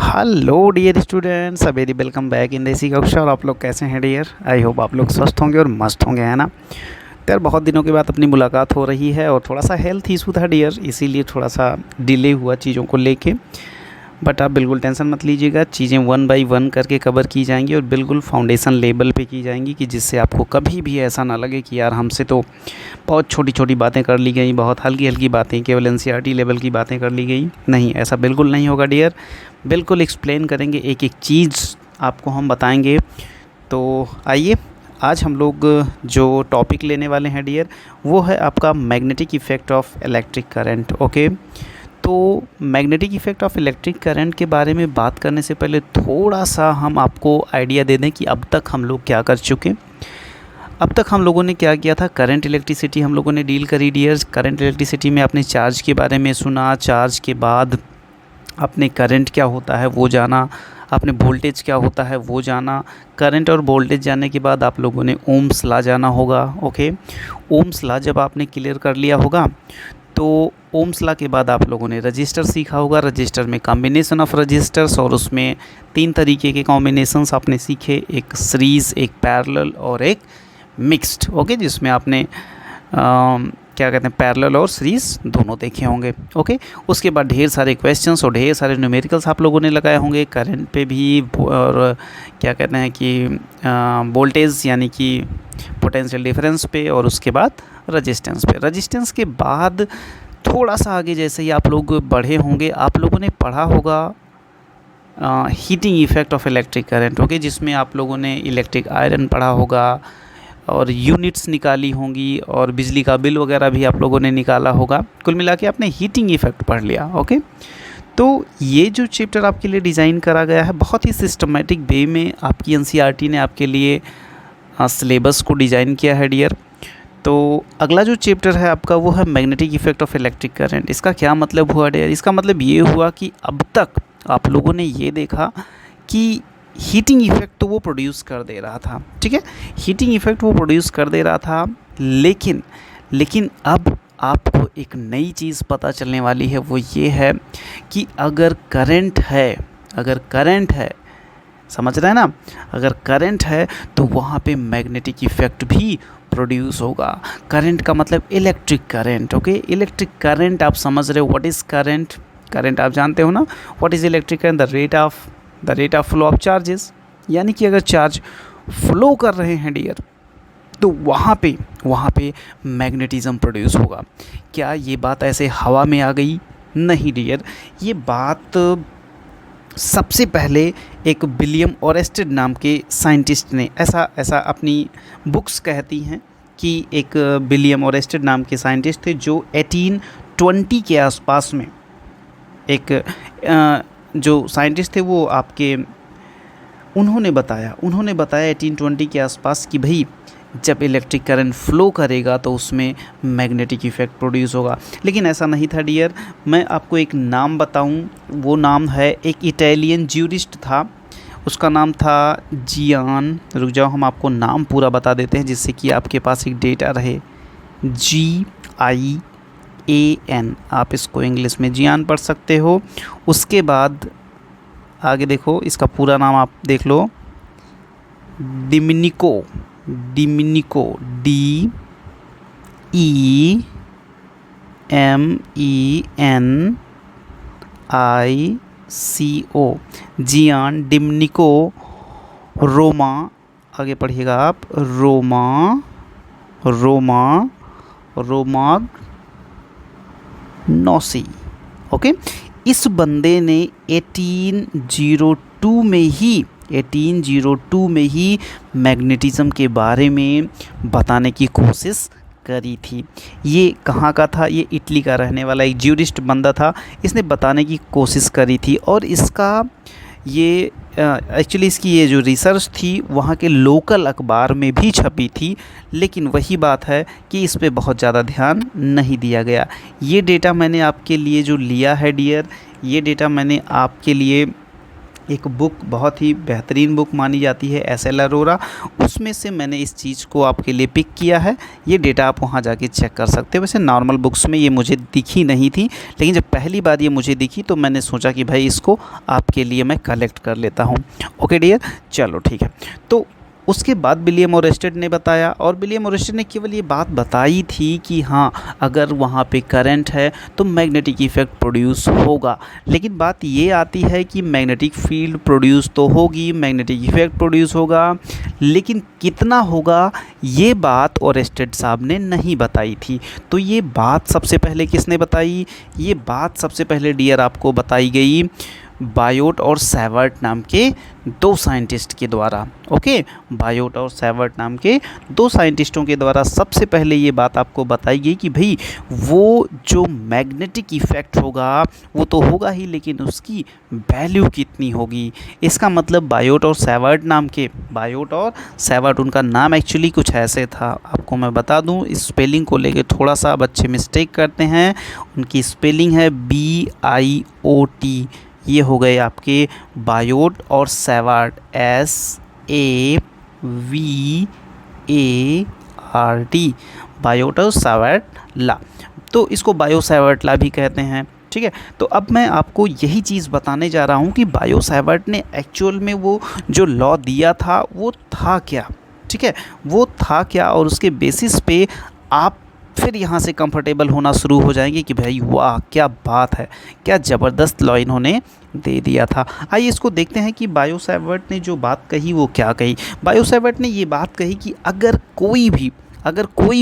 Hello dear students, a very welcome back in Desi Kaksha. और आप लोग कैसे हैं डियर? आई होप आप लोग स्वस्थ होंगे और मस्त होंगे, है ना। तो यार बहुत दिनों के बाद अपनी मुलाकात हो रही है और थोड़ा सा हेल्थ इशू था डियर, इसीलिए थोड़ा सा डिले हुआ चीज़ों को लेके। बट आप बिल्कुल टेंशन मत लीजिएगा, चीज़ें वन बाय वन करके कवर की जाएंगी और बिल्कुल फाउंडेशन लेवल पे की जाएंगी कि जिससे आपको कभी भी ऐसा ना लगे कि यार हमसे तो बहुत छोटी छोटी बातें कर ली गई, बहुत हल्की हल्की बातें, केवल एनसीईआरटी लेवल की बातें कर ली गई। नहीं, ऐसा बिल्कुल नहीं होगा डियर। बिल्कुल एक्सप्लेन करेंगे, एक एक चीज़ आपको हम बताएंगे। तो आइए, आज हम लोग जो टॉपिक लेने वाले हैं डियर, वो है आपका magnetic effect of electric current. Okay, तो magnetic effect of electric current के बारे में बात करने से पहले थोड़ा सा हम आपको आइडिया दे दें कि अब तक हम लोग क्या कर चुके। अब तक हम लोगों ने क्या किया था, करंट इलेक्ट्रिसिटी हम लोगों ने डील करी डियर्स। करंट इलेक्ट्रिसिटी में आपने चार्ज के बारे में सुना, चार्ज के बाद आपने करंट क्या होता है वो जाना, आपने वोल्टेज क्या होता है वो जाना। करंट और वोल्टेज जानने के बाद आप लोगों ने ओम्स लॉ जाना होगा। ओके, ओम्स लॉ जब आपने क्लियर कर लिया होगा तो ओम्स लॉ के बाद आप लोगों ने रजिस्टर सीखा होगा। रजिस्टर में कॉम्बिनेशन ऑफ रजिस्टर्स, और उसमें 3 तरीके के कॉम्बिनेशंस आपने सीखे, एक सीरीज़, एक पैरेलल और एक मिक्स्ड। ओके, जिसमें आपने क्या कहते हैं, पैरेलल और सीरीज़ दोनों देखे होंगे। ओके, उसके बाद ढेर सारे क्वेश्चंस और ढेर सारे न्यूमेरिकल्स आप लोगों ने लगाए होंगे करंट पे भी, और क्या कहते हैं कि वोल्टेज यानी कि पोटेंशियल डिफरेंस पे, और उसके बाद रजिस्टेंस पे। रजिस्टेंस के बाद थोड़ा सा आगे जैसे ही आप लोग बढ़े होंगे, आप लोगों ने पढ़ा होगा heating effect of electric current. Okay, जिसमें आप लोगों ने इलेक्ट्रिक आयरन पढ़ा होगा और यूनिट्स निकाली होंगी और बिजली का बिल वगैरह भी आप लोगों ने निकाला होगा। कुल मिला के आपने हीटिंग इफ़ेक्ट पढ़ लिया। ओके, तो ये जो चैप्टर आपके लिए डिज़ाइन करा गया है, बहुत ही सिस्टमेटिक वे में आपकी एनसीईआरटी ने आपके लिए सिलेबस को डिज़ाइन किया है डियर। तो अगला जो चैप्टर है आपका वो है magnetic effect of electric current. इसका क्या मतलब हुआ डियर? इसका मतलब ये हुआ कि अब तक आप लोगों ने ये देखा कि हीटिंग इफ़ेक्ट तो वो प्रोड्यूस कर दे रहा था, ठीक है, हीटिंग इफ़ेक्ट वो प्रोड्यूस कर दे रहा था, लेकिन अब आपको एक नई चीज़ पता चलने वाली है। वो ये है कि अगर करंट है, समझ रहे हैं ना, अगर करंट है तो वहाँ पे मैग्नेटिक इफ़ेक्ट भी प्रोड्यूस होगा। करंट का मतलब electric current. Okay, electric current आप समझ रहे हो, व्हाट इज़ करंट? करंट आप जानते हो ना, what is electric current? The rate of flow of charges. यानी कि अगर चार्ज फ्लो कर रहे हैं डियर, तो वहाँ पे मैग्नेटिज्म प्रोड्यूस होगा। क्या ये बात ऐसे हवा में आ गई? नहीं डियर, ये बात सबसे पहले एक विलियम ओरेस्टेड नाम के साइंटिस्ट ने, ऐसा अपनी बुक्स कहती हैं कि एक विलियम ओरेस्टेड नाम के साइंटिस्ट थे जो 1820 के आसपास में, एक जो साइंटिस्ट थे वो आपके, उन्होंने बताया 1820 के आसपास कि भाई जब इलेक्ट्रिक करंट फ्लो करेगा तो उसमें मैग्नेटिक इफ़ेक्ट प्रोड्यूस होगा। लेकिन ऐसा नहीं था डियर। मैं आपको एक नाम बताऊं, वो नाम है, एक इटालियन ज्यूरिस्ट था, उसका नाम था जियान। रुक जाओ, हम आपको नाम पूरा बता देते हैं जिससे कि आपके पास एक डेटा रहे। GIAN, आप इसको इंग्लिश में जियान पढ़ सकते हो। उसके बाद आगे देखो, इसका पूरा नाम आप देख लो, डिमिनिको, DEMENICO, जियान डिमिनिको रोमा, आगे पढ़िएगा आप, रोमाग्नोसी। ओके, इस बंदे ने 1802 में ही मैग्नेटिज्म के बारे में बताने की कोशिश करी थी। ये कहाँ का था? ये इटली का रहने वाला एक ज्यूरिस्ट बंदा था, इसने बताने की कोशिश करी थी। और इसका ये एक्चुअली इसकी ये जो रिसर्च थी वहाँ के लोकल अखबार में भी छपी थी, लेकिन वही बात है कि इस पे बहुत ज़्यादा ध्यान नहीं दिया गया। ये डेटा मैंने आपके लिए जो लिया है डियर, ये डेटा मैंने आपके लिए एक बुक बहुत ही बेहतरीन बुक मानी जाती है एस.एल. अरोरा, उसमें से मैंने इस चीज़ को आपके लिए पिक किया है। ये डेटा आप वहाँ जाके चेक कर सकते हो। वैसे नॉर्मल बुक्स में ये मुझे दिखी नहीं थी, लेकिन जब पहली बार ये मुझे दिखी तो मैंने सोचा कि भाई इसको आपके लिए मैं कलेक्ट कर लेता हूँ। ओके डियर, चलो ठीक है। तो उसके बाद विलियम ओरेस्टेड ने बताया, और विलियम ओरेस्टेड ने केवल ये बात बताई थी कि हाँ, अगर वहाँ पे करंट है तो मैग्नेटिक इफ़ेक्ट प्रोड्यूस होगा। लेकिन बात ये आती है कि मैग्नेटिक फील्ड प्रोड्यूस तो होगी, मैग्नेटिक इफ़ेक्ट प्रोड्यूस होगा, लेकिन कितना होगा ये बात ओरेस्टेड साहब ने नहीं बताई थी। तो ये बात सबसे पहले किसने बताई? ये बात सबसे पहले डियर आपको बताई गई बायोट और सैवर्ट नाम के दो साइंटिस्ट के द्वारा। ओके, बायोट और सैवर्ट नाम के दो साइंटिस्टों के द्वारा सबसे पहले ये बात आपको बताई गई कि भाई वो जो मैग्नेटिक इफ़ेक्ट होगा वो तो होगा ही, लेकिन उसकी वैल्यू कितनी होगी। इसका मतलब बायोट और सैवर्ट नाम के, बायोट और सैवर्ट उनका नाम एक्चुअली कुछ ऐसे था। आपको मैं बता दूं, इस स्पेलिंग को लेके थोड़ा सा बच्चे मिस्टेक करते हैं। उनकी स्पेलिंग है BIOT। ये हो गए आपके बायोट और सैवर्ट, SAVART, बायोट और सैवर्ट ला। तो इसको बायो सैवर्ट ला भी कहते हैं। ठीक है, तो अब मैं आपको यही चीज़ बताने जा रहा हूँ कि बायो सैवर्ट ने एक्चुअल में वो जो लॉ दिया था वो था क्या। ठीक है, वो था क्या, और उसके बेसिस पे आप फिर यहाँ से कंफर्टेबल होना शुरू हो जाएंगे कि भाई वाह क्या बात है, क्या ज़बरदस्त लॉ इन्होंने दे दिया था। आइए इसको देखते हैं कि बायो सैवर्ट ने जो बात कही वो क्या कही। बायो सैवर्ट ने ये बात कही कि अगर कोई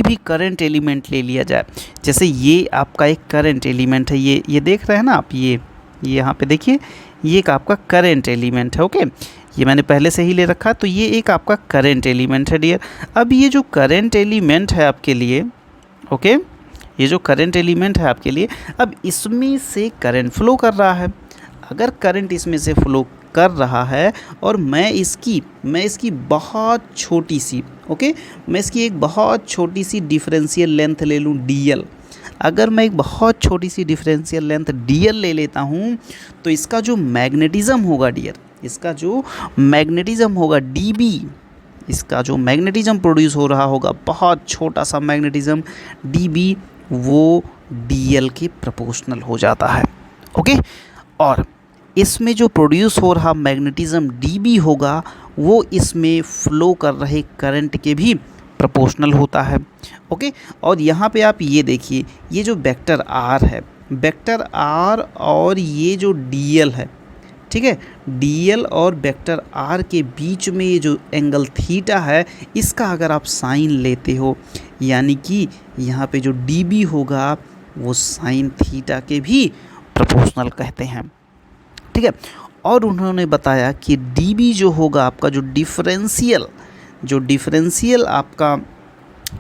भी करंट एलिमेंट ले लिया जाए, जैसे ये आपका एक करंट एलिमेंट है, ये देख रहे हैं ना आप, ये यहाँ पे देखिए, ये एक आपका करंट एलिमेंट है। ओके, ये मैंने पहले से ही ले रखा, तो ये एक आपका करंट एलिमेंट है डियर। अब ये जो करंट एलिमेंट है आपके लिए, ओके, ये जो करंट एलिमेंट है आपके लिए, अब इसमें से करंट फ्लो कर रहा है। अगर करंट इसमें से फ्लो कर रहा है और मैं इसकी बहुत छोटी सी, ओके, मैं इसकी एक बहुत छोटी सी डिफरेंशियल लेंथ ले लूँ DL। अगर मैं एक बहुत छोटी सी डिफरेंशियल लेंथ DL ले लेता हूँ तो इसका जो मैग्नेटिज़म होगा डियर, इसका जो मैग्नेटिज़म होगा DB, इसका जो मैग्नेटिज़म प्रोड्यूस हो रहा होगा, बहुत छोटा सा मैग्नेटिज़म DB, वो DL के प्रोपोर्शनल हो जाता है। ओके, और इसमें जो प्रोड्यूस हो रहा मैग्नेटिज़म DB होगा वो इसमें फ़्लो कर रहे करंट के भी प्रोपोर्शनल होता है। ओके, और यहाँ पे आप ये देखिए, ये जो वेक्टर R है, वेक्टर R और ये जो DL है, ठीक है, DL और वेक्टर R के बीच में ये जो एंगल थीटा है, इसका अगर आप साइन लेते हो, यानी कि यहाँ पे जो DB होगा वो साइन थीटा के भी प्रोपोर्शनल कहते हैं। ठीक है, और उन्होंने बताया कि DB जो होगा आपका, जो डिफरेंशियल आपका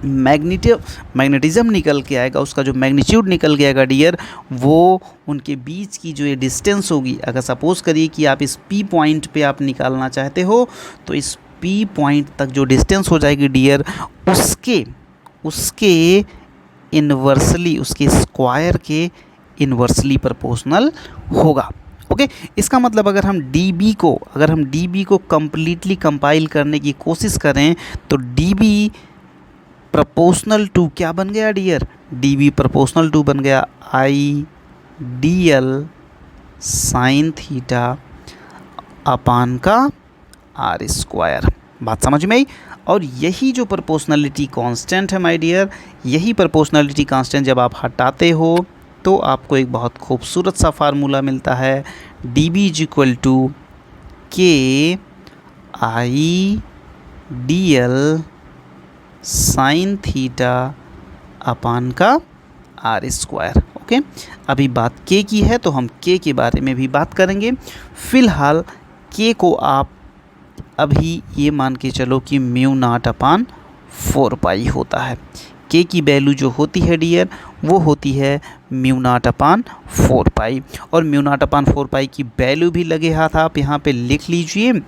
मैग्नेटिज़म निकल के आएगा, उसका जो मैग्नीट्यूड निकल के आएगा डियर, वो उनके बीच की जो ये डिस्टेंस होगी, अगर सपोज़ करिए कि आप इस P पॉइंट पे आप निकालना चाहते हो, तो इस P पॉइंट तक जो डिस्टेंस हो जाएगी डियर, उसके इन्वर्सली, उसके स्क्वायर के इन्वर्सली प्रोपोर्शनल होगा। ओके, इसका मतलब अगर हम DB को कम्प्लीटली कंपाइल करने की कोशिश करें तो DB प्रोपोर्शनल टू क्या बन गया डियर, DB प्रोपोर्शनल टू बन गया IDL साइन थीटा अपान का R स्क्वायर। बात समझ में आई? और यही जो प्रोपोर्शनलिटी कांस्टेंट है माय डियर, यही प्रोपोर्शनलिटी कांस्टेंट जब आप हटाते हो तो आपको एक बहुत खूबसूरत सा फार्मूला मिलता है, DB is equal to KIDL sine theta upon का R स्क्वायर। ओके, अभी बात K की है तो हम K के बारे में भी बात करेंगे। फ़िलहाल K को आप अभी ये मान के चलो कि म्यू नॉट अपान 4 पाई होता है। K की वैल्यू जो होती है डियर, वो होती है म्यू नॉट अपान 4 पाई, और म्यू नॉट अपान 4 पाई की वैल्यू भी लगे हाथ आप यहाँ पे लिख लीजिए,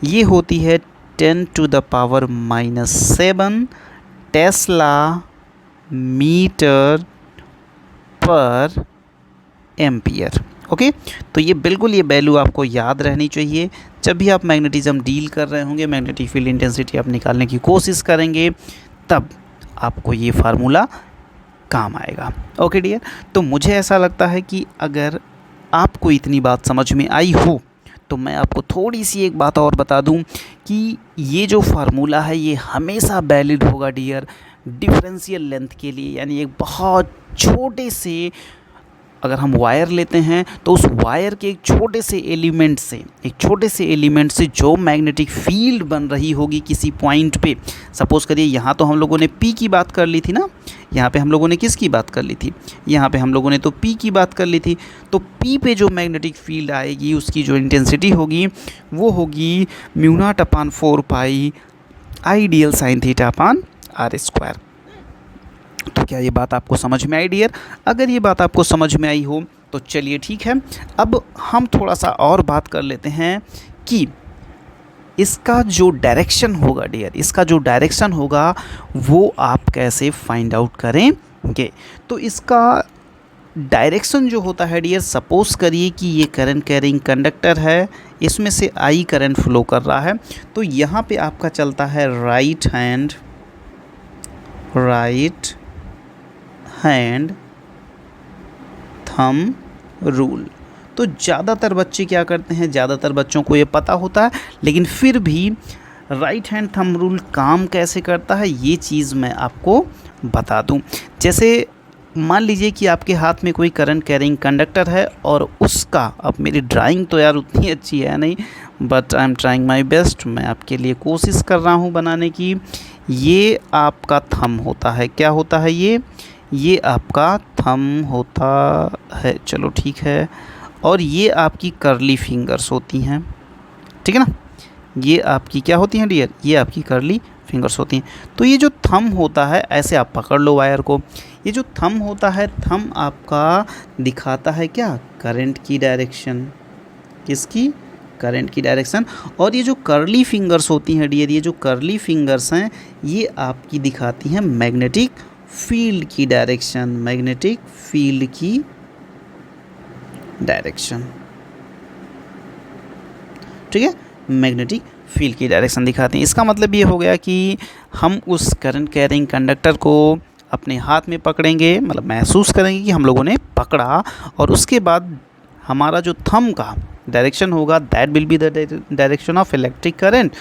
ये होती है 10⁻⁻7 टेस्ला मीटर पर एम्पियर। ओके, तो ये बिल्कुल ये वैल्यू आपको याद रहनी चाहिए जब भी आप मैग्नेटिज्म डील कर रहे होंगे, मैग्नेटिक फील्ड इंटेंसिटी आप निकालने की कोशिश करेंगे, तब आपको ये फार्मूला काम आएगा। ओके डियर, तो मुझे ऐसा लगता है कि अगर आपको इतनी बात समझ में आई हो तो मैं आपको थोड़ी सी एक बात और बता दूं कि ये जो फार्मूला है ये हमेशा वैलिड होगा डियर डिफरेंशियल लेंथ के लिए, यानी एक बहुत छोटे से, अगर हम वायर लेते हैं तो उस वायर के एक छोटे से एलिमेंट से जो मैग्नेटिक फील्ड बन रही होगी किसी पॉइंट पे, सपोज़ करिए यहाँ तो हम लोगों ने P की बात कर ली थी ना, यहाँ पे हम लोगों ने किसकी बात कर ली थी, यहाँ पे हम लोगों ने तो P की बात कर ली थी। तो P पे जो मैग्नेटिक फील्ड आएगी उसकी जो इंटेंसिटी होगी वो होगी μ0/4 ideal sine theta upon r square. तो क्या ये बात आपको समझ में आई डियर? अगर ये बात आपको समझ में आई हो तो चलिए ठीक है, अब हम थोड़ा सा और बात कर लेते हैं कि इसका जो डायरेक्शन होगा डियर, इसका जो डायरेक्शन होगा वो आप कैसे फाइंड आउट करेंगे। तो इसका डायरेक्शन जो होता है डियर, सपोज़ करिए कि ये करंट कैरिंग कंडक्टर है, इसमें से I करंट फ्लो कर रहा है, तो यहाँ पे आपका चलता है राइट हैंड थंब रूल। तो ज़्यादातर बच्चे क्या करते हैं, ज़्यादातर बच्चों को ये पता होता है, लेकिन फिर भी राइट हैंड थंब रूल काम कैसे करता है ये चीज़ मैं आपको बता दूं। जैसे मान लीजिए कि आपके हाथ में कोई करंट कैरिंग कंडक्टर है और उसका, अब मेरी ड्राइंग तो यार उतनी अच्छी है नहीं, but I am trying my best, मैं आपके लिए कोशिश कर रहा हूँ बनाने की। ये आपका थंब होता है, क्या होता है ये आपका थंब होता है, चलो ठीक है, और ये आपकी कर्ली फिंगर्स होती हैं, ठीक है ना, ये आपकी क्या होती हैं डियर, ये आपकी कर्ली फिंगर्स होती हैं। तो ये जो थंब होता है, ऐसे आप पकड़ लो वायर को, ये जो थंब होता है, थंब आपका दिखाता है क्या, करंट की डायरेक्शन, किसकी, करंट की डायरेक्शन। और ये जो कर्ली फिंगर्स होती हैं डियर, ये जो कर्ली फिंगर्स हैं ये आपकी दिखाती हैं मैग्नेटिक फील्ड की डायरेक्शन, मैग्नेटिक फील्ड की डायरेक्शन, ठीक है, मैग्नेटिक फील्ड की डायरेक्शन दिखाते हैं। इसका मतलब ये हो गया कि हम उस करंट कैरिंग कंडक्टर को अपने हाथ में पकड़ेंगे, मतलब महसूस करेंगे कि हम लोगों ने पकड़ा, और उसके बाद हमारा जो थंब का डायरेक्शन होगा that will be the direction of electric current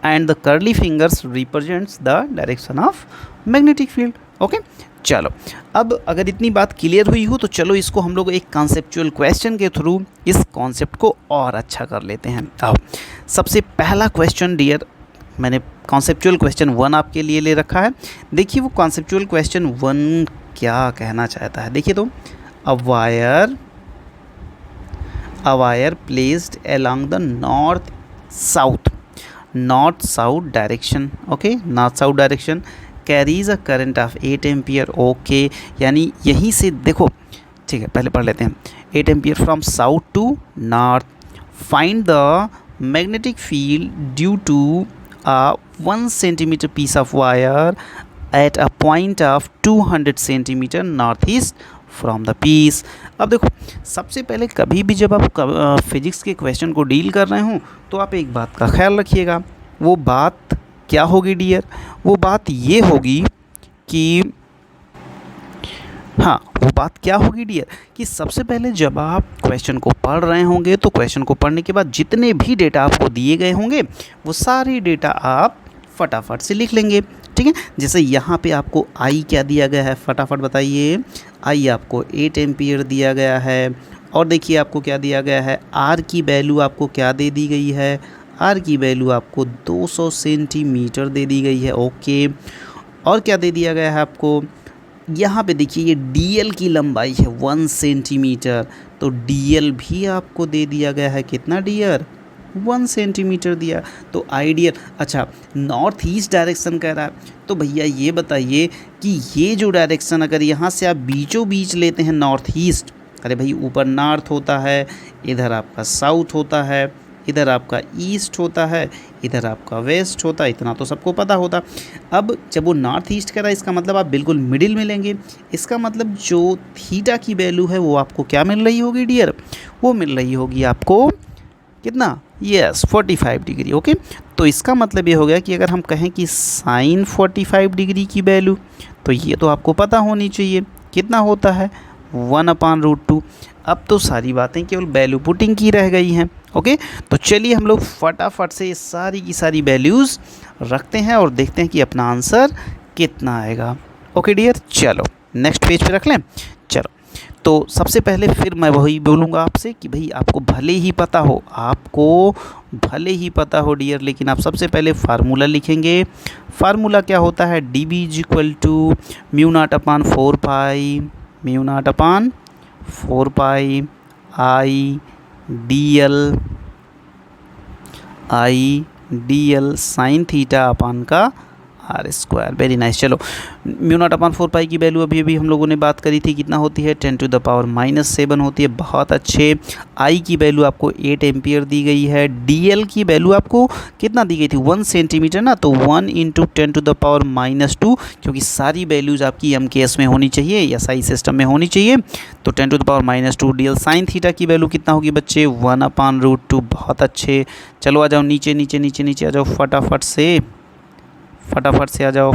and the curly fingers represents the direction of magnetic field. Okay, चलो अब अगर इतनी बात क्लियर हुई हो तो चलो इसको हम लोग एक कॉन्सेप्चुअल क्वेश्चन के थ्रू इस कॉन्सेप्ट को और अच्छा कर लेते हैं। आओ, सबसे पहला क्वेश्चन डियर, मैंने कॉन्सेप्चुअल क्वेश्चन 1 आपके लिए ले रखा है। देखिए वो कॉन्सेप्चुअल क्वेश्चन 1 क्या कहना चाहता है, देखिए तो, a wire placed along the north south direction, okay, north south direction carries a current of 8 ampere. Okay, यानी यहीं से देखो, ठीक है, पहले पढ़ लेते हैं। 8 ampere from south to north, find the magnetic field due to a 1 centimeter piece of wire at a point of 200 centimeter northeast from the piece. अब देखो, सबसे पहले कभी भी जब आप फिजिक्स के क्वेश्चन को डील कर रहे हो तो आप एक बात का ख्याल रखिएगा। वो बात क्या होगी डियर, वो बात ये होगी कि, हाँ, वो बात क्या होगी डियर कि सबसे पहले जब आप क्वेश्चन को पढ़ रहे होंगे तो क्वेश्चन को पढ़ने के बाद जितने भी डेटा आपको दिए गए होंगे वो सारे डेटा आप फटाफट से लिख लेंगे, ठीक है। जैसे यहाँ पे आपको आई क्या दिया गया है, फटाफट बताइए। आई आपको 8 एम्पियर दिया गया है, और देखिए आपको क्या दिया गया है, आर की वैल्यू आपको क्या दे दी गई है, आर की वैल्यू आपको 200 सेंटीमीटर दे दी गई है। ओके, और क्या दे दिया गया है आपको, यहाँ पे देखिए ये डीएल की लंबाई है 1 सेंटीमीटर, तो डीएल भी आपको दे दिया गया है, कितना डियर, 1 सेंटीमीटर दिया। तो आइडियल, अच्छा नॉर्थ ईस्ट डायरेक्शन कह रहा है, तो भैया ये बताइए कि ये जो डायरेक्शन अगर यहाँ से आप बीचों बीच लेते हैं नॉर्थ ईस्ट, अरे भाई ऊपर नॉर्थ होता है, इधर आपका साउथ होता है, इधर आपका ईस्ट होता है, इधर आपका वेस्ट होता है, इतना तो सबको पता होता। अब जब वो नॉर्थ ईस्ट कह रहा है इसका मतलब आप बिल्कुल मिडिल में लेंगे। इसका मतलब जो थीटा की वैल्यू है वो आपको क्या मिल रही होगी डियर, वो मिल रही होगी आपको कितना, यस 45 डिग्री। ओके, तो इसका मतलब ये हो गया कि अगर हम कहें कि साइन 45 डिग्री की वैल्यू, तो ये तो आपको पता होनी चाहिए कितना होता है 1/√2। अब तो सारी बातें केवल वैल्यू पुटिंग की रह गई हैं। ओके, तो चलिए हम लोग फटाफट से ये सारी की सारी वैल्यूज़ रखते हैं और देखते हैं कि अपना आंसर कितना आएगा। ओके डियर, चलो नेक्स्ट पेज पे रख लें। चलो, तो सबसे पहले फिर मैं वही बोलूँगा आपसे कि भाई आपको भले ही पता हो, आपको भले ही पता हो डियर, लेकिन आप सबसे पहले फार्मूला लिखेंगे। फार्मूला क्या होता है, dB = μ0/4 I dl sign theta upon का r²। Very nice. चलो, μ0/4 की वैल्यू अभी हम लोगों ने बात करी थी, कितना होती है 10⁻⁻7 होती है। बहुत अच्छे। आई की वैल्यू आपको 8 एम्पियर दी गई है। डीएल की वैल्यू आपको कितना दी गई थी 1 सेंटीमीटर ना, तो 1 × 10⁻², क्योंकि सारी वैल्यूज़ आपकी MKS में होनी चाहिए या SI सिस्टम में होनी चाहिए। तो 10⁻² डीएल साइन थीटा की वैल्यू कितना होगी बच्चे 1/√2। बहुत अच्छे। चलो आ जाओ नीचे नीचे नीचे नीचे आ जाओ, फटाफट से आ जाओ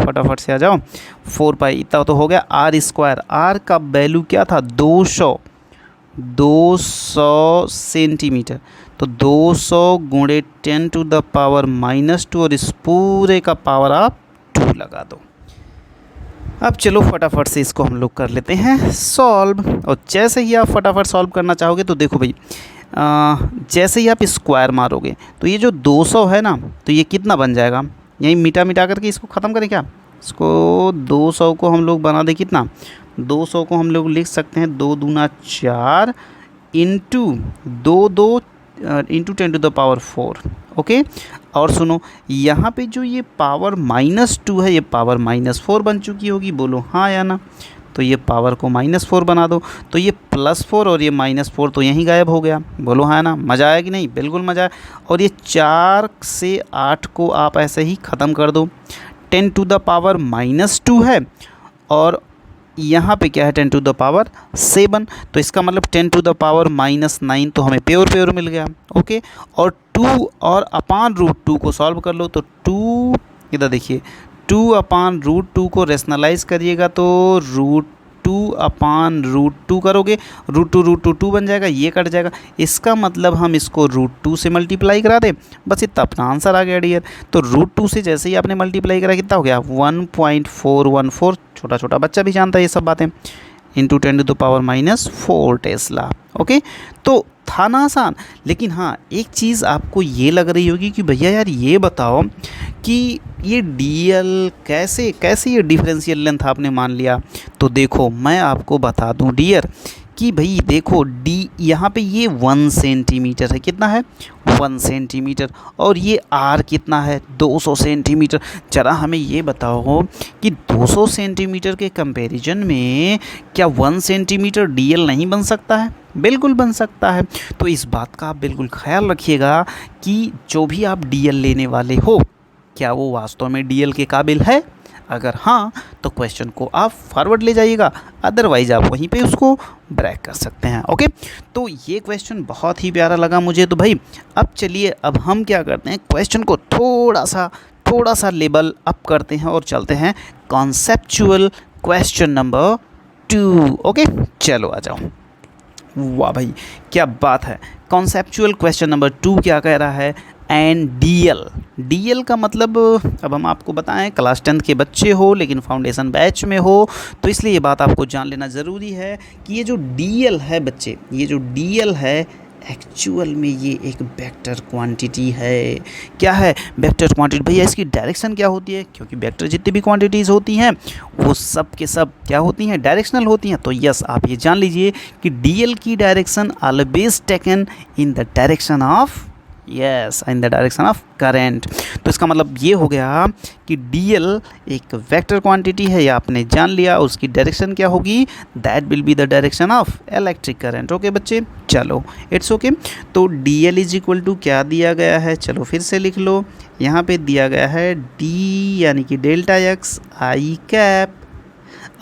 4 पाई इतना तो हो गया r²। r का वैल्यू क्या था 200 सेंटीमीटर, तो 200 × 10⁻², और इस पूरे का पावर आप 2 लगा दो। अब चलो फटाफट से इसको हम लोग कर लेते हैं सॉल्व। और जैसे ही आप फटाफट सॉल्व करना चाहोगे तो देखो भाई, जैसे ही आप स्क्वायर मारोगे तो ये जो 200 है ना, तो ये कितना बन जाएगा, यही मिटा करके इसको ख़त्म करें क्या, इसको 200 को हम लोग बना दें कितना, 200 को हम लोग लिख सकते हैं 2 दूना 4 इंटू 2 इंटू 10⁻⁴। ओके, और सुनो यहाँ पे जो ये पावर -2 है, ये पावर -4 बन चुकी होगी। बोलो हाँ या ना। तो ये पावर को -4 बना दो, तो ये +4 और ये -4 तो यहीं गायब हो गया। बोलो हाँ ना। मज़ा आया कि नहीं, बिल्कुल मज़ा आया। और ये 4 से 8 को आप ऐसे ही ख़त्म कर दो। 10⁻⁻2 है और यहाँ पे क्या है 10⁻7, तो इसका मतलब 10⁻⁻9 तो हमें प्योर मिल गया। ओके, और 2 और /√2 को सॉल्व कर लो, तो 2 इधर देखिए 2/√2 को रेशनलाइज करिएगा तो √2/√2 करोगे, √2 बन जाएगा, ये कट जाएगा। इसका मतलब हम इसको √2 से मल्टीप्लाई करा दें, बस इतना अपना आंसर आ गया डियर। तो √2 से जैसे ही आपने मल्टीप्लाई करा कितना हो गया 1.414। छोटा बच्चा भी जानता है ये सब बातें, इंटू 10⁻⁻4 टेस्ला। ओके, तो था ना आसान। लेकिन हाँ, एक चीज़ आपको ये लग रही होगी कि भैया यार ये बताओ कि ये डीएल कैसे ये डिफरेंशियल लेंथ आपने मान लिया। तो देखो मैं आपको बता दूं डियर कि भाई देखो डी यहाँ पे ये 1 सेंटीमीटर है, कितना है 1 सेंटीमीटर, और ये आर कितना है 200 सेंटीमीटर। जरा हमें ये बताओ कि 200 सेंटीमीटर के कंपैरिजन में क्या 1 सेंटीमीटर डीएल नहीं बन सकता है? बिल्कुल बन सकता है। तो इस बात का आप बिल्कुल ख्याल रखिएगा कि जो भी आप डीएल लेने वाले हो, क्या वो वास्तव में डीएल के काबिल है। अगर हाँ तो क्वेश्चन को आप फॉरवर्ड ले जाइएगा, अदरवाइज़ आप वहीं पे उसको ब्रेक कर सकते हैं। ओके, तो ये क्वेश्चन बहुत ही प्यारा लगा मुझे। तो भाई अब चलिए, अब हम क्या करते हैं, क्वेश्चन को थोड़ा सा लेवल अप करते हैं और चलते हैं कॉन्सेप्चुअल क्वेश्चन नंबर 2। ओके, चलो आ जाओ। वाह भाई क्या बात है। कॉन्सेप्चुअल क्वेश्चन नंबर 2 क्या कह रहा है, एंड डीएल का मतलब, अब हम आपको बताएं क्लास 10th के बच्चे हो लेकिन फाउंडेशन बैच में हो, तो इसलिए ये बात आपको जान लेना ज़रूरी है कि ये जो डीएल है बच्चे, ये जो डीएल है एक्चुअल में ये एक वेक्टर क्वांटिटी है। क्या है वेक्टर क्वांटिटी? भैया इसकी डायरेक्शन क्या होती है? क्योंकि वेक्टर जितनी भी क्वांटिटीज़ होती हैं वो सब के सब क्या होती हैं, डायरेक्शनल होती हैं। तो यस, आप ये जान लीजिए कि डीएल की direction always taken in the direction of in the direction of current. तो इसका मतलब ये हो गया कि dl एक वेक्टर क्वांटिटी है, या आपने जान लिया। उसकी डायरेक्शन क्या होगी, that will be the direction of electric current. Okay बच्चे, चलो इट्स ओके। तो dl इज इक्वल टू क्या दिया गया है, चलो फिर से लिख लो। यहाँ पे दिया गया है d यानी कि डेल्टा x i कैप।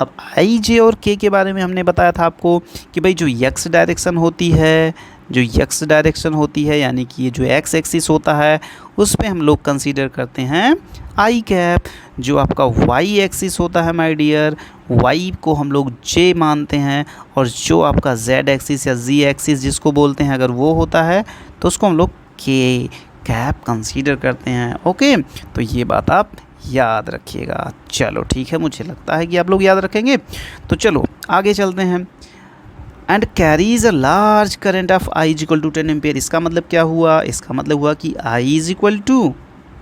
अब आई जे और के बारे में हमने बताया था आपको कि भाई जो x डायरेक्शन होती है, जो x डायरेक्शन होती है यानी कि ये जो x एक्सिस होता है उस पे हम लोग कंसीडर करते हैं आई कैप। जो आपका y एक्सिस होता है माय डियर, y को हम लोग j मानते हैं, और जो आपका z एक्सिस या z एक्सिस जिसको बोलते हैं अगर वो होता है तो उसको हम लोग k कैप कंसीडर करते हैं। ओके, तो ये बात आप याद रखिएगा। चलो ठीक है, मुझे लगता है कि आप लोग याद रखेंगे। तो चलो आगे चलते हैं। And carries a large current of I is equal to 10 ampere. इसका मतलब क्या हुआ, इसका मतलब हुआ कि I is equal to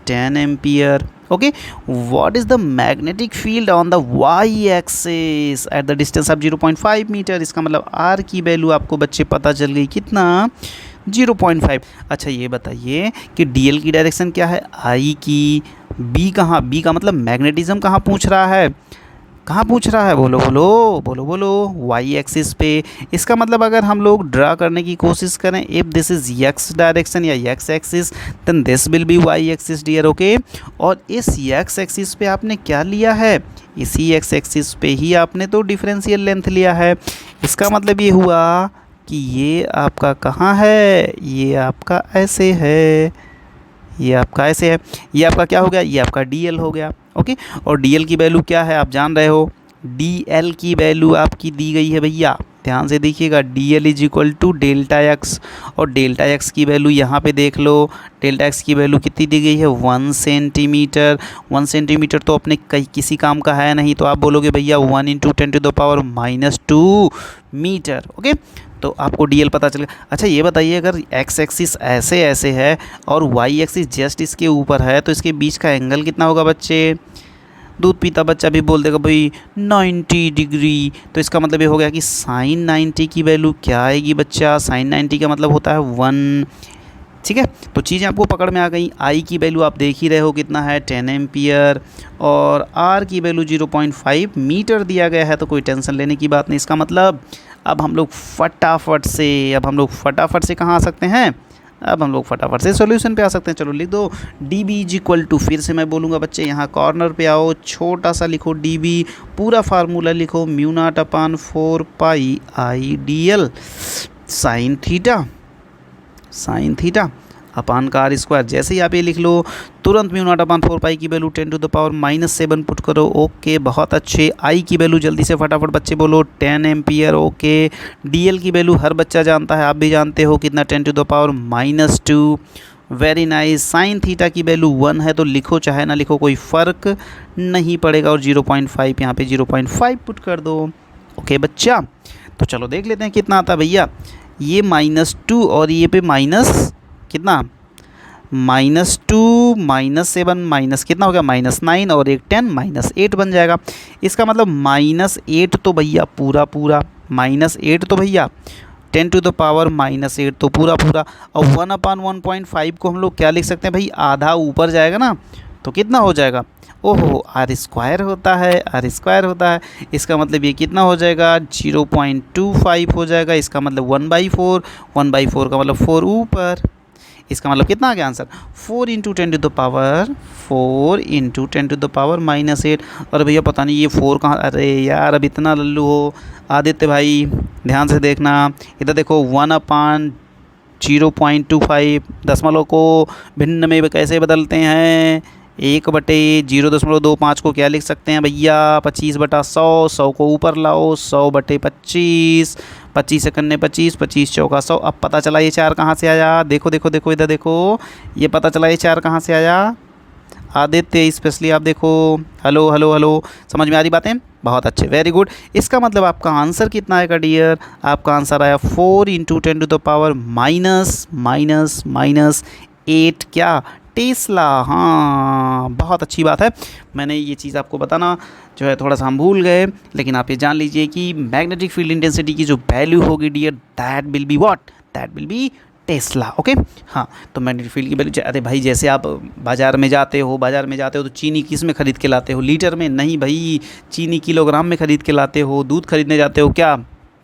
10 ampere. Okay, what is the magnetic field on the Y axis at the distance of 0.5 metre. इसका मतलब आर की वैल्यू आपको बच्चे पता चल गई, कितना, 0.5। अच्छा ये बताइए कि डीएल की डायरेक्शन क्या है, आई की। बी कहाँ, बी का मतलब मैग्नेटिज्म कहाँ पूछ रहा है, कहाँ पूछ रहा है, बोलो बोलो बोलो बोलो, वाई एक्सिस पे। इसका मतलब अगर हम लोग ड्रा करने की कोशिश करें, if this is X direction या X axis then this will be Y axis dear. Okay, और इस एक्स एक्सिस पे आपने क्या लिया है, इसी एक्स एक्सिस पे ही आपने तो डिफरेंशियल लेंथ लिया है। इसका मतलब ये हुआ कि ये आपका कहाँ है, ये आपका ऐसे है, ये आपका ऐसे है, ये आपका क्या हो गया, ये आपका dl हो गया। ओके, और dl की वैल्यू क्या है आप जान रहे हो, dl की वैल्यू आपकी दी गई है भैया, ध्यान से देखिएगा, dl is equal to delta x, और डेल्टा x की वैल्यू यहाँ पे देख लो, डेल्टा x की वैल्यू कितनी दी गई है, 1 सेंटीमीटर। 1 सेंटीमीटर तो अपने कहीं किसी काम का है नहीं, तो आप बोलोगे भैया 1 × 10⁻⁻2 मीटर। ओके, तो आपको dl पता चलेगा। अच्छा ये बताइए, अगर x एक्सिस ऐसे ऐसे है और y एक्सिस जस्ट इसके ऊपर है तो इसके बीच का एंगल कितना होगा बच्चे, दूध पीता बच्चा भी बोल देगा भाई 90 डिग्री। तो इसका मतलब ये हो गया कि साइन 90 की वैल्यू क्या आएगी बच्चा, साइन 90 का मतलब होता है 1। ठीक है, तो चीज़ें आपको पकड़ में आ गई। आई की वैल्यू आप देख ही रहे हो कितना है, 10 एम्पियर, और आर की वैल्यू 0.5 मीटर दिया गया है, तो कोई टेंशन लेने की बात नहीं। इसका मतलब अब हम लोग फटाफट से कहाँ आ सकते हैं, अब हम लोग फटाफट से सॉल्यूशन पे आ सकते हैं। चलो लिख दो, d b is equal to, फिर से मैं बोलूँगा बच्चे, यहाँ कॉर्नर पे आओ, छोटा सा लिखो डी बी, पूरा फार्मूला लिखो, μ0/4 pi I D L sine theta upon का आर स्क्वायर। जैसे ही आप ये लिख लो, तुरंत μ0/4 पाई की वैल्यू 10⁻⁻7 पुट करो। ओके, बहुत अच्छे। आई की वैल्यू जल्दी से फटाफट बच्चे बोलो, 10 एम्पियर। ओके, डीएल की वैल्यू हर बच्चा जानता है, आप भी जानते हो कितना, 10⁻⁻2। Very nice. साइन थीटा की वैल्यू 1 है, तो लिखो चाहे ना लिखो कोई फ़र्क नहीं पड़ेगा, और 0.5 यहाँ पे 0.5 पुट कर दो। ओके बच्चा, तो चलो देख लेते हैं कितना आता है भैया। ये -2 और ये पे माइनस कितना, -2 -7 माइनस कितना हो गया, -9, और एक 10 -8 बन जाएगा। इसका मतलब -8 तो भैया पूरा -8 तो भैया 10⁻⁻8 तो पूरा, और 1/1.5 को हम लोग क्या लिख सकते हैं भाई, आधा ऊपर जाएगा ना, तो कितना हो जाएगा, ओहो आर स्क्वायर होता है। इसका मतलब ये कितना हो जाएगा, 0.25 हो जाएगा। इसका मतलब 1/4 का मतलब 4 ऊपर। इसका मतलब कितना आ गया आंसर, 4 × 10⁻⁻8। और भैया पता नहीं ये 4 कहाँ, अरे यार अब इतना लल्लू हो। आदित्य भाई ध्यान से देखना, इधर देखो, 1/0.25 दशमलव को भिन्न में कैसे बदलते हैं, 1/0.25 को क्या लिख सकते हैं भैया, 25/100। 100 को ऊपर लाओ, 100/25, 25 से करने 25, 25 चौका 100। अब पता चला ये 4 कहाँ से आया, देखो इधर देखो, ये पता चला ये 4 कहाँ से आया। आदित्य स्पेशली आप देखो, हेलो, समझ में आ रही बातें, बहुत अच्छे, वेरी गुड। इसका मतलब आपका आंसर कितना आएगा डियर, आपका आंसर आया 4 × 10⁻⁻8 क्या, टेस्ला। हाँ बहुत अच्छी बात है। मैंने ये चीज़ आपको बताना जो है थोड़ा सा हम भूल गए, लेकिन आप ये जान लीजिए कि मैग्नेटिक फील्ड इंटेंसिटी की जो वैल्यू होगी dear, that will be what, that will be tesla. Okay, हाँ, तो मैग्नेटिक फील्ड की वैल्यू, अरे भाई जैसे आप बाज़ार में जाते हो तो चीनी किस में ख़रीद के लाते हो? लीटर में? नहीं भाई, चीनी किलोग्राम में ख़रीद के लाते हो। दूध खरीदने जाते हो क्या?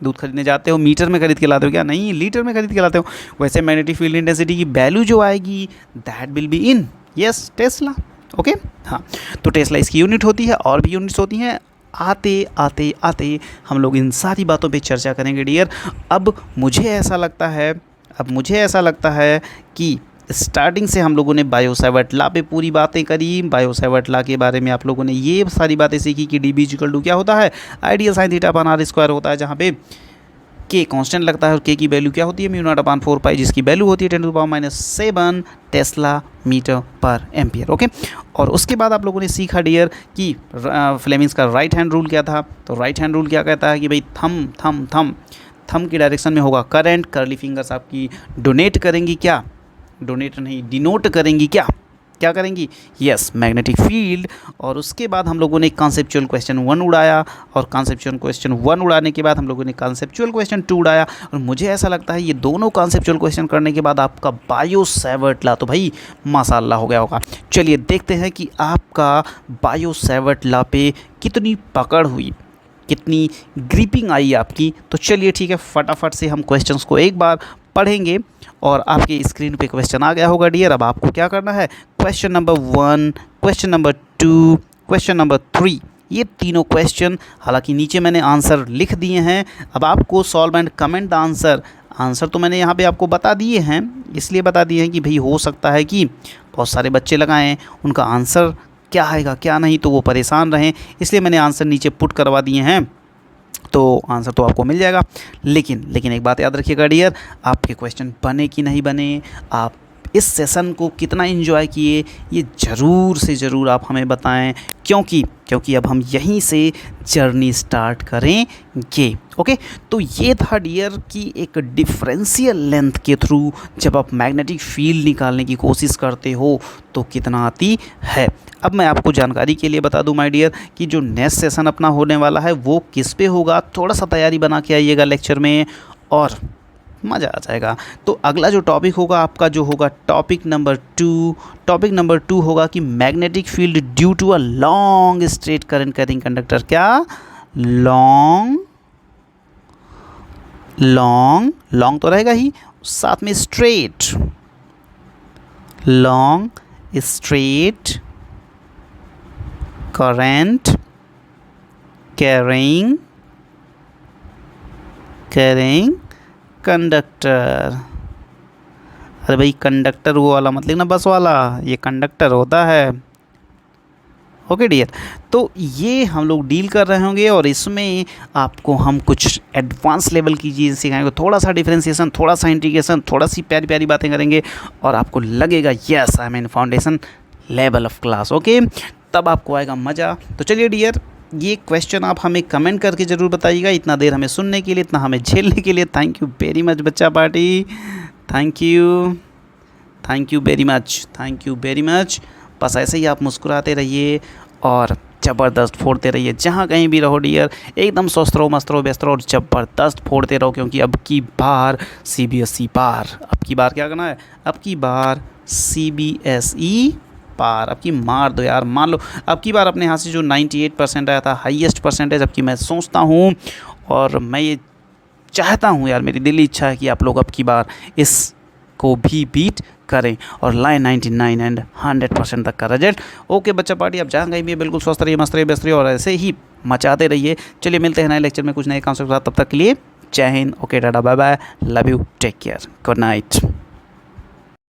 दूध खरीदने जाते हो मीटर में खरीद के लाते हो क्या? नहीं, लीटर में खरीद के लाते हो। वैसे मैग्नेटिक फील्ड इंटेंसिटी की वैल्यू जो आएगी that will be in yes Tesla. Okay, हाँ, तो टेस्ला इसकी यूनिट होती है, और भी यूनिट्स होती हैं। आते आते आते हम लोग इन सारी बातों पे चर्चा करेंगे डियर। अब मुझे ऐसा लगता है कि स्टार्टिंग से हम लोगों ने बायो-सैवर्ट लॉ पे पूरी बातें करी। बायो-सैवर्ट लॉ के बारे में आप लोगों ने ये सारी बातें सीखी कि dB क्या होता है, ideal sine theta upon r square होता है, जहाँ पे के कांस्टेंट लगता है और के की वैल्यू क्या होती है, म्यू नॉट अपॉन 4 पाई, जिसकी वैल्यू होती है 10⁻⁷ टेस्ला मीटर पर एम्पियर। ओके, और उसके बाद आप लोगों ने सीखा डियर कि फ्लेमिंग्स का राइट हैंड रूल क्या था। तो राइट हैंड रूल क्या कहता है कि भाई थम की डायरेक्शन में होगा करंट, कर्ली फिंगर्स आपकी डोनेट करेंगी क्या, डोनेट नहीं डिनोट करेंगी क्या करेंगी, यस, मैग्नेटिक फील्ड। और उसके बाद हम लोगों ने कॉन्सेप्चुअल क्वेश्चन 1 उड़ाया, और कॉन्सेप्चुअल क्वेश्चन 1 उड़ाने के बाद हम लोगों ने कॉन्सेप्चुअल क्वेश्चन 2 उड़ाया। और मुझे ऐसा लगता है ये दोनों कॉन्सेप्चुअल क्वेश्चन करने के बाद आपका बायो-सैवर्ट लॉ तो भाई माशाल्लाह हो गया होगा। चलिए देखते हैं कि आपका बायो-सैवर्ट लॉ पे कितनी पकड़ हुई, कितनी ग्रिपिंग आई आपकी। तो चलिए ठीक है, फटाफट से हम क्वेश्चंस को एक बार पढ़ेंगे, और आपके स्क्रीन पे क्वेश्चन आ गया होगा डियर। अब आपको क्या करना है, question number 1, question number 2, question number 3, ये तीनों क्वेश्चन, हालांकि नीचे मैंने आंसर लिख दिए हैं। अब आपको solve and comment the answer तो मैंने यहाँ पे आपको बता दिए हैं, इसलिए बता दिए हैं कि भाई हो सकता है कि बहुत सारे बच्चे लगाएं, उनका आंसर क्या आएगा क्या नहीं, तो वो परेशान रहें, इसलिए मैंने आंसर नीचे पुट करवा दिए हैं। तो आंसर तो आपको मिल जाएगा, लेकिन एक बात याद रखिएगा डियर, आपके क्वेश्चन बने कि नहीं बने, आप इस सेशन को कितना एंजॉय किए, ये ज़रूर से ज़रूर आप हमें बताएं, क्योंकि अब हम यहीं से जर्नी स्टार्ट करेंगे। ओके, तो ये था डियर कि एक डिफरेंशियल लेंथ के थ्रू जब आप मैग्नेटिक फील्ड निकालने की कोशिश करते हो तो कितना आती है। अब मैं आपको जानकारी के लिए बता दूं माय डियर कि जो नेक्स्ट सेशन अपना होने वाला है वो किस पे होगा, थोड़ा सा तैयारी बना के आइएगा लेक्चर में और मज़ा आ जाएगा। तो अगला जो टॉपिक होगा आपका, जो होगा टॉपिक नंबर 2 होगा कि magnetic field due to a long straight current carrying conductor. क्या? लॉन्ग तो रहेगा ही, साथ में straight, long straight current carrying conductor. अरे भाई कंडक्टर वो वाला मत लिखना, बस वाला, ये कंडक्टर होता है। ओके डियर, तो ये हम लोग डील कर रहे होंगे और इसमें आपको हम कुछ एडवांस लेवल की चीज़ सिखाएंगे, थोड़ा सा डिफरेंशिएशन, थोड़ा सा इंटीग्रेशन, थोड़ा सी प्यारी प्यारी बातें करेंगे और आपको लगेगा yes I am in foundation level of class. Okay, तब आपको आएगा मज़ा। तो चलिए डियर, ये क्वेश्चन आप हमें कमेंट करके ज़रूर बताइएगा। इतना देर हमें सुनने के लिए, इतना हमें झेलने के लिए थैंक यू वेरी मच बच्चा party, thank you very much. बस ऐसे ही आप मुस्कुराते रहिए और ज़बरदस्त फोड़ते रहिए, जहाँ कहीं भी रहो डियर, एकदम स्वस्थ रहो, मस्त रहो, व्यस्त रहो और ज़बरदस्त फोड़ते रहो, क्योंकि अब की बार CBSE पार। अब की बार क्या करना है, अब की बार CBSE पार। अब की मार दो यार, मान लो अब की बार अपने यहाँ से जो 98% आया था, हाईएस्ट परसेंटेज, अब की मैं सोचता हूँ और मैं ये चाहता हूँ यार, मेरी दिली इच्छा है कि आप लोग अब की बार इसको भी बीट करें और लाइन 99 एंड 100% तक का रिजल्ट। ओके बच्चा पार्टी, आप जहाँ कहीं भी बिल्कुल स्वस्थ रहिए, मस्त रहिए, व्यस्त रहिए और ऐसे ही मचाते रहिए। चलिए मिलते हैं नए लेक्चर में कुछ नए कॉन्सेप्ट के साथ, तब तक के लिए Jai Hind. Okay tata, bye bye, love you, take care, good night.